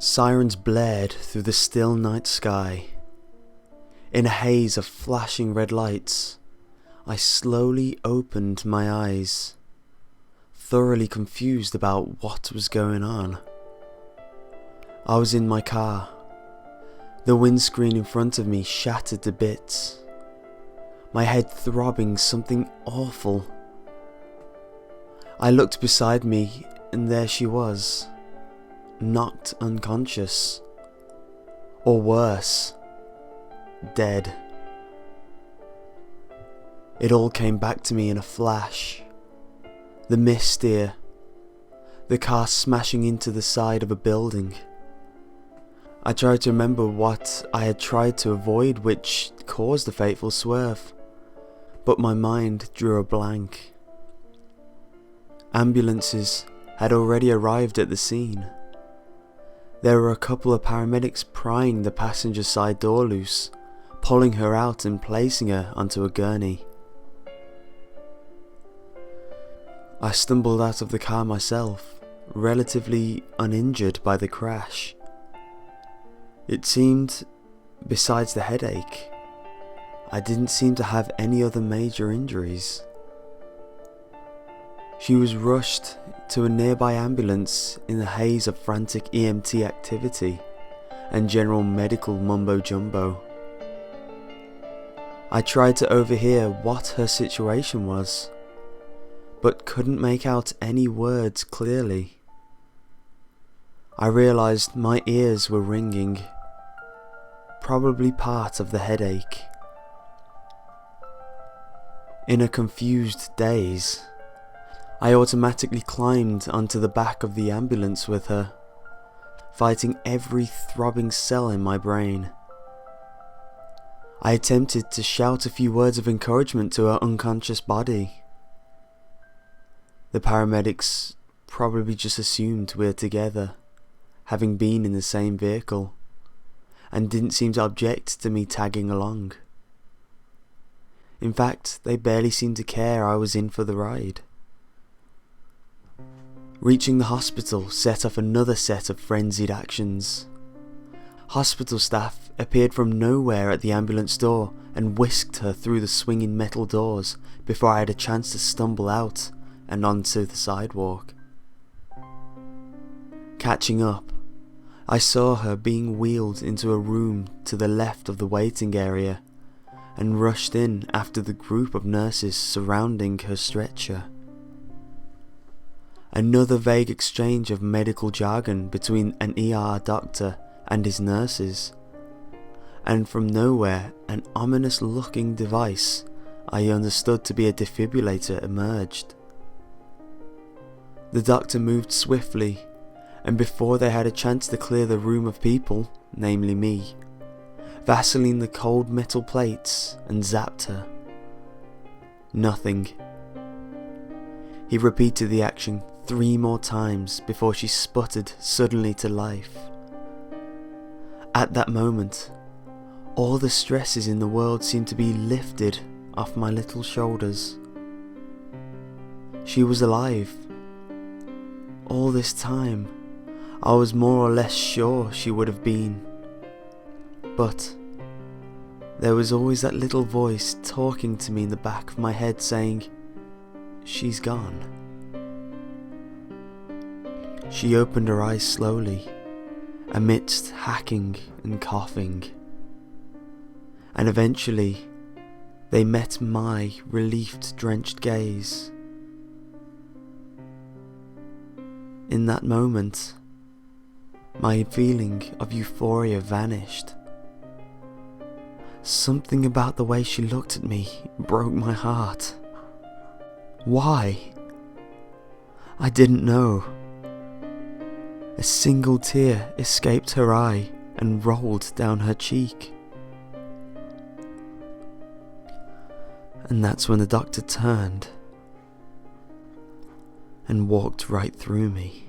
Sirens blared through the still night sky. In a haze of flashing red lights, I slowly opened my eyes, thoroughly confused about what was going on. I was in my car. The windscreen in front of me shattered to bits, my head throbbing something awful. I looked beside me and there she was, knocked unconscious, or worse, dead. It all came back to me in a flash. The missteer, the car smashing into the side of a building. I tried to remember what I had tried to avoid which caused the fateful swerve, but my mind drew a blank. Ambulances had already arrived at the scene. There were a couple of paramedics prying the passenger side door loose, pulling her out and placing her onto a gurney. I stumbled out of the car myself, relatively uninjured by the crash. It seemed, besides the headache, I didn't seem to have any other major injuries. She was rushed to a nearby ambulance in the haze of frantic EMT activity and general medical mumbo-jumbo. I tried to overhear what her situation was, but couldn't make out any words clearly. I realised my ears were ringing, probably part of the headache. In a confused daze, I automatically climbed onto the back of the ambulance with her, fighting every throbbing cell in my brain. I attempted to shout a few words of encouragement to her unconscious body. The paramedics probably just assumed we were together, having been in the same vehicle, and didn't seem to object to me tagging along. In fact, they barely seemed to care I was in for the ride. Reaching the hospital set off another set of frenzied actions. Hospital staff appeared from nowhere at the ambulance door and whisked her through the swinging metal doors before I had a chance to stumble out and onto the sidewalk. Catching up, I saw her being wheeled into a room to the left of the waiting area and rushed in after the group of nurses surrounding her stretcher. Another vague exchange of medical jargon between an ER doctor and his nurses, and from nowhere an ominous looking device I understood to be a defibrillator emerged. The doctor moved swiftly, and before they had a chance to clear the room of people, namely me, Vaseline the cold metal plates and zapped her. Nothing. He repeated the action 3 more times before she sputtered suddenly to life. At that moment, all the stresses in the world seemed to be lifted off my little shoulders. She was alive. All this time, I was more or less sure she would have been. But there was always that little voice talking to me in the back of my head saying, "She's gone." She opened her eyes slowly, amidst hacking and coughing, and eventually they met my relief-drenched gaze. In that moment, my feeling of euphoria vanished. Something about the way she looked at me broke my heart. Why? I didn't know. A single tear escaped her eye and rolled down her cheek. And that's when the doctor turned and walked right through me.